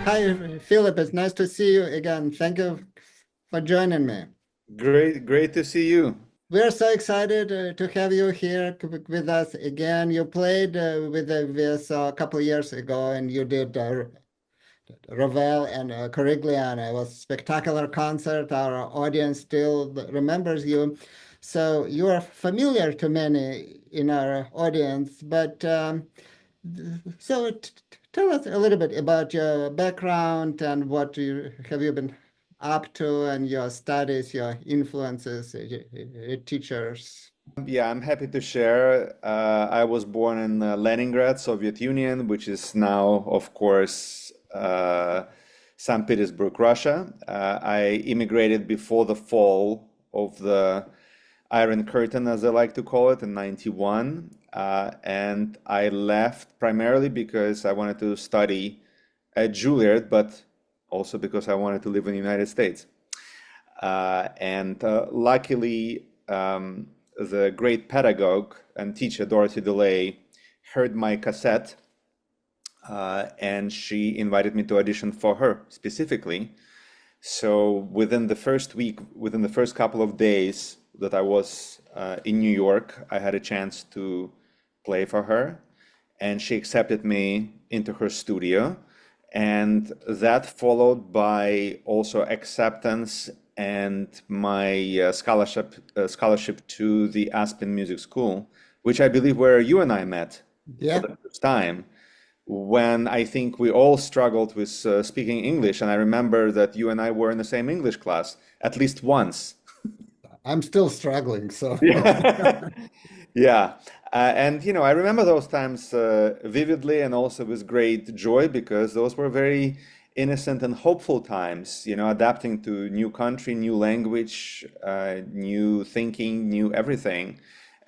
Hi, Philip. It's nice to see you again. Thank you for joining me. Great to see you. We're so excited to have you here with us again. You played with the VSO a couple of years ago, and you did Ravel and Corigliano. It was a spectacular concert. Our audience still remembers you. So you are familiar to many in our audience, but so tell us a little bit about your background and what you have you been up to and your studies, your influences, your teachers. Yeah, I'm happy to share. I was born in Leningrad, Soviet Union, which is now, of course, St. Petersburg, Russia. I immigrated before the fall of the Iron Curtain, as I like to call it, in 91. And I left primarily because I wanted to study at Juilliard, but also because I wanted to live in the United States. And luckily, the great pedagogue and teacher Dorothy DeLay heard my cassette, and she invited me to audition for her specifically. So within the first week, within the first couple of days that I was in New York, I had a chance to play for her, and she accepted me into her studio. And that followed by also acceptance and my scholarship to the Aspen Music School, which I believe where you and I met for Yeah, the first time, when I think we all struggled with speaking English. And I remember that you and I were in the same English class at least once. I'm still struggling. So Yeah. Yeah. And I remember those times vividly and also with great joy because those were very innocent and hopeful times, adapting to new country, new language, new thinking, new everything,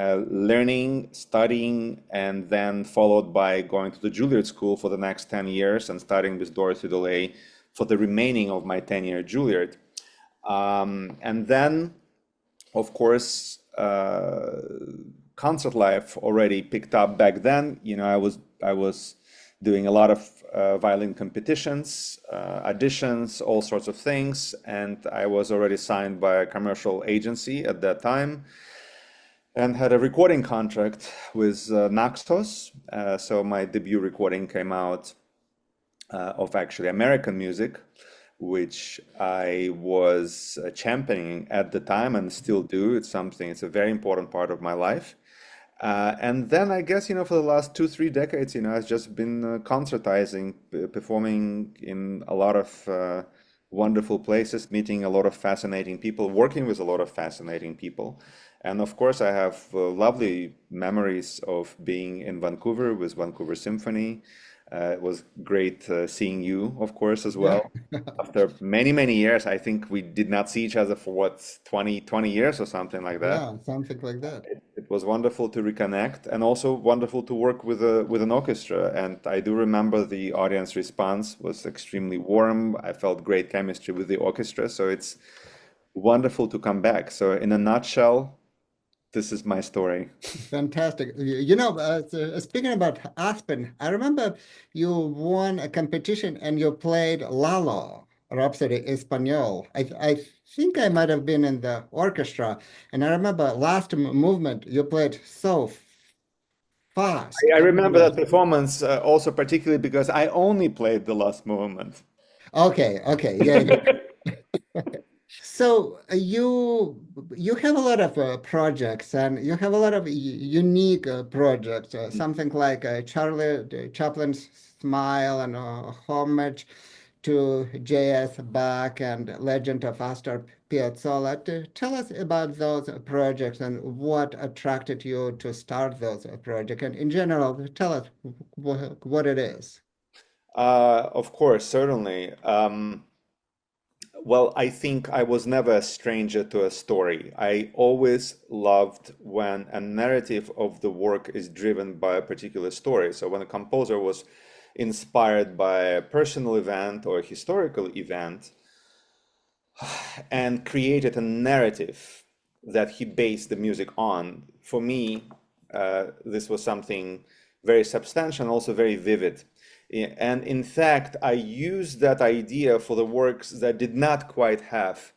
learning, studying, and then followed by going to the Juilliard School for the next 10 years and studying with Dorothy DeLay for the remaining of my tenure at Juilliard. And then, of course, concert life already picked up back then. I was doing a lot of violin competitions, auditions, all sorts of things, and I was already signed by a commercial agency at that time, and had a recording contract with Naxos. So my debut recording came out of actually American music, which I was championing at the time and still do. It's a very important part of my life. And then I guess, for the last 2, 3 decades, I've just been concertizing, performing in a lot of wonderful places, meeting a lot of fascinating people, working with a lot of fascinating people. And of course, I have lovely memories of being in Vancouver with Vancouver Symphony. It was great seeing you, of course, as yeah, well. After many, many years, I think we did not see each other for what, 20 years or something like that. yeah, something like that. It was wonderful to reconnect and also wonderful to work with an orchestra. And I do remember the audience response was extremely warm. I felt great chemistry with the orchestra. So it's wonderful to come back. So in a nutshell, this is my story. Fantastic. Speaking about Aspen, I remember you won a competition and you played Lalo, Rhapsody Espanol. I think I might have been in the orchestra, and I remember last movement you played so I fast. remember that performance also particularly because I only played the last movement. Okay, okay, yeah, yeah. So you have a lot of projects, and you have a lot of unique projects. Something like Charlie Chaplin's Smile and homage to J.S. Bach and Legend of Astor Piazzolla. Tell us about those projects and what attracted you to start those projects. And in general, tell us what it is. Of course, certainly. Well, I think I was never a stranger to a story. I always loved when a narrative of the work is driven by a particular story. So when a composer was inspired by a personal event or a historical event and created a narrative that he based the music on, for me, this was something very substantial and also very vivid. And in fact, I used that idea for the works that did not quite have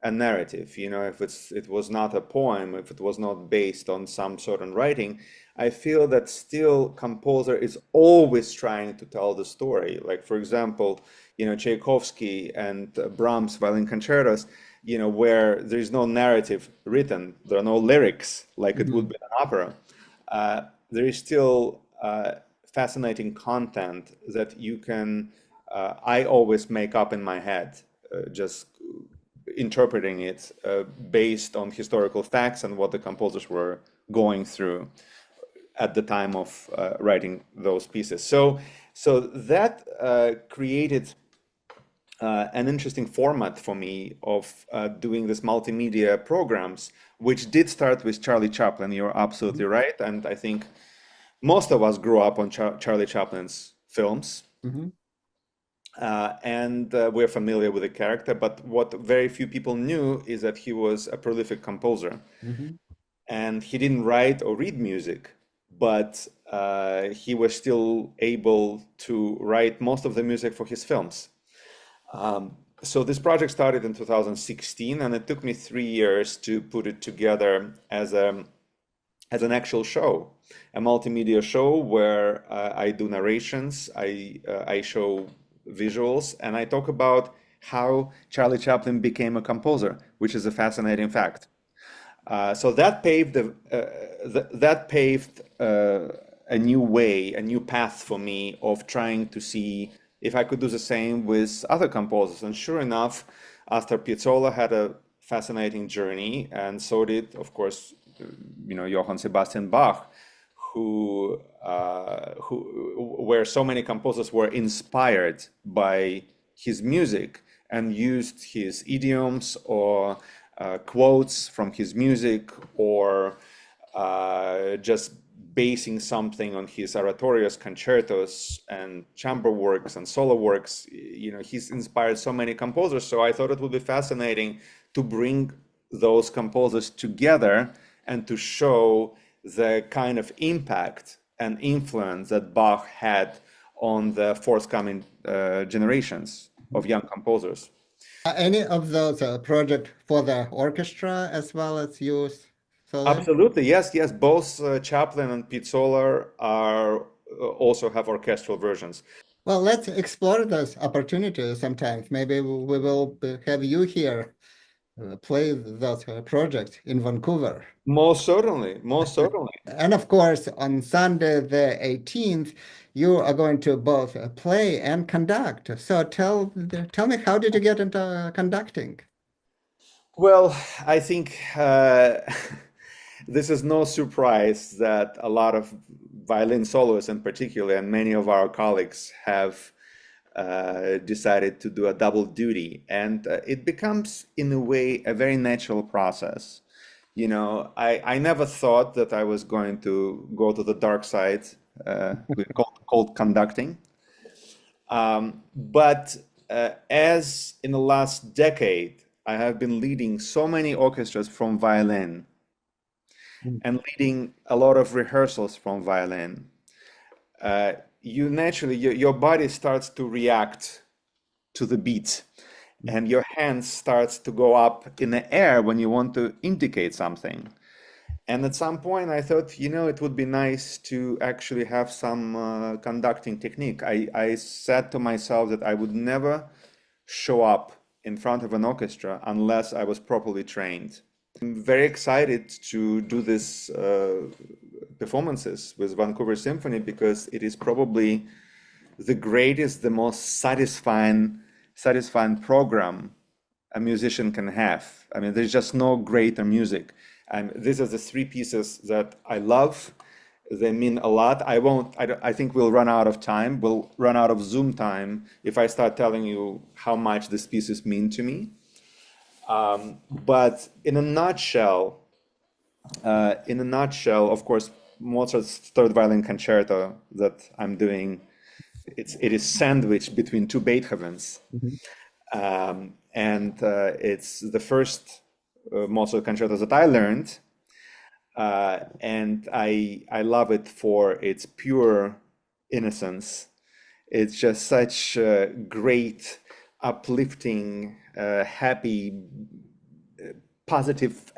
a narrative. If it was not a poem, if it was not based on some certain writing, I feel that still composer is always trying to tell the story. Like, for example, Tchaikovsky and Brahms violin concertos, where there is no narrative written, there are no lyrics like it would be in an opera. There is still fascinating content that you can, I always make up in my head, just interpreting it based on historical facts and what the composers were going through at the time of writing those pieces. So that created an interesting format for me of doing this multimedia programs, which did start with Charlie Chaplin. You're absolutely right. And I think most of us grew up on Charlie Chaplin's films. And we're familiar with the character, but what very few people knew is that he was a prolific composer. And he didn't write or read music, but he was still able to write most of the music for his films. So this project started in 2016, and it took me 3 years to put it together as an actual show, a multimedia show where I do narrations, I show visuals, and I talk about how Charlie Chaplin became a composer, which is a fascinating fact. So that paved a new way, a new path for me of trying to see if I could do the same with other composers. And sure enough, Astor Piazzolla had a fascinating journey, and so did, of course, Johann Sebastian Bach, where so many composers were inspired by his music and used his idioms or quotes from his music, or just basing something on his oratorios, concertos, and chamber works and solo works. He's inspired so many composers. So I thought it would be fascinating to bring those composers together and to show the kind of impact and influence that Bach had on the forthcoming generations of young composers. Any of those project for the orchestra as well as you solo? Absolutely, yes. Both Chaplin and Piazzolla also have orchestral versions. Well, let's explore those opportunities sometimes. Maybe we will have you here play those projects in Vancouver. Most certainly. And of course, on Sunday the 18th, you are going to both play and conduct. So tell me, how did you get into conducting? Well, I think this is no surprise that a lot of violin soloists in particular, and many of our colleagues have decided to do a double duty. And it becomes, in a way, a very natural process. I never thought that I was going to go to the dark side, called conducting. But as in the last decade, I have been leading so many orchestras from violin and leading a lot of rehearsals from violin. You naturally, your body starts to react to the beat, and your hands starts to go up in the air when you want to indicate something. And at some point I thought, it would be nice to actually have some conducting technique. I said to myself that I would never show up in front of an orchestra unless I was properly trained. I'm very excited to do this performances with Vancouver Symphony because it is probably the greatest, the most satisfying program a musician can have. I mean, there's just no greater music. And these are the 3 pieces that I love. They mean a lot. I think we'll run out of time. We'll run out of Zoom time if I start telling you how much these pieces mean to me. But in a nutshell, of course, Mozart's Third Violin Concerto that I'm doing, it is sandwiched between 2 Beethovens. And it's the first Mozart concerto that I learned. And I love it for its pure innocence. It's just such great, uplifting, happy, positive,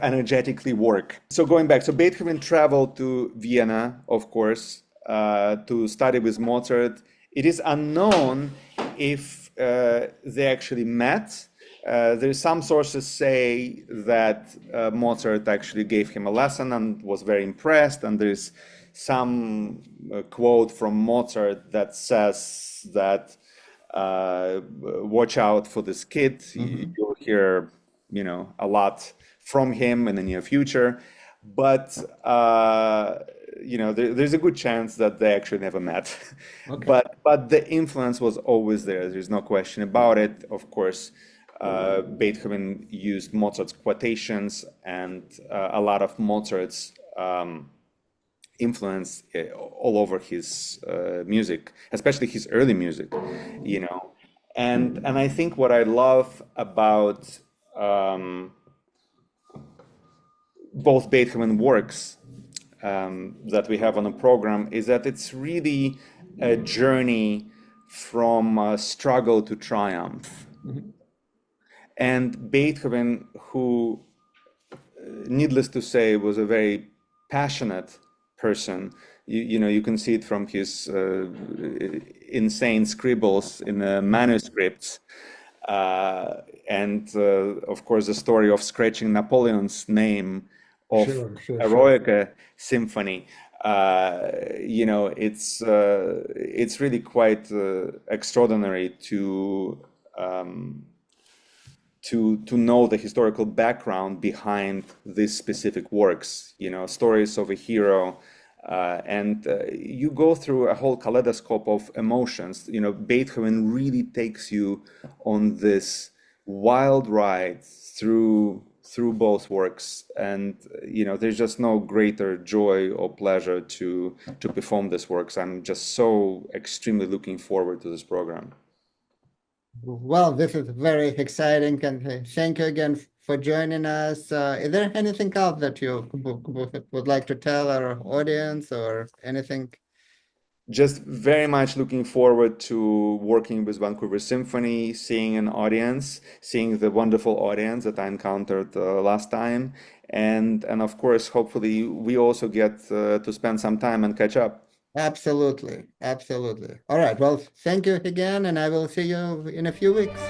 energetically work. So going back, so Beethoven traveled to Vienna, of course, to study with Mozart. It is unknown if they actually met. There's some sources say that Mozart actually gave him a lesson and was very impressed, and there's some quote from Mozart that says that watch out for this kid. You'll hear, a lot from him in the near future. But there's a good chance that they actually never met. Okay. But the influence was always there. There's no question about it. Of course, Beethoven used Mozart's quotations, and a lot of Mozart's influence all over his music, especially his early music, And I think what I love about both Beethoven works that we have on the program is that it's really a journey from struggle to triumph. And Beethoven, who, needless to say, was a very passionate person. You can see it from his insane scribbles in the manuscripts. And of course, the story of scratching Napoleon's name of Eroica Symphony. It's really quite extraordinary to know the historical background behind these specific works. Stories of a hero. And you go through a whole kaleidoscope of emotions. Beethoven really takes you on this wild ride through both works, and there's just no greater joy or pleasure to perform these works. I'm just so extremely looking forward to this program. Well, this is very exciting, and thank you again for joining us. Is there anything else that you would like to tell our audience, or anything? Just very much looking forward to working with Vancouver Symphony, seeing an audience, seeing the wonderful audience that I encountered last time, and of course, hopefully, we also get to spend some time and catch up. Absolutely, absolutely. All right. Well, thank you again, and I will see you in a few weeks.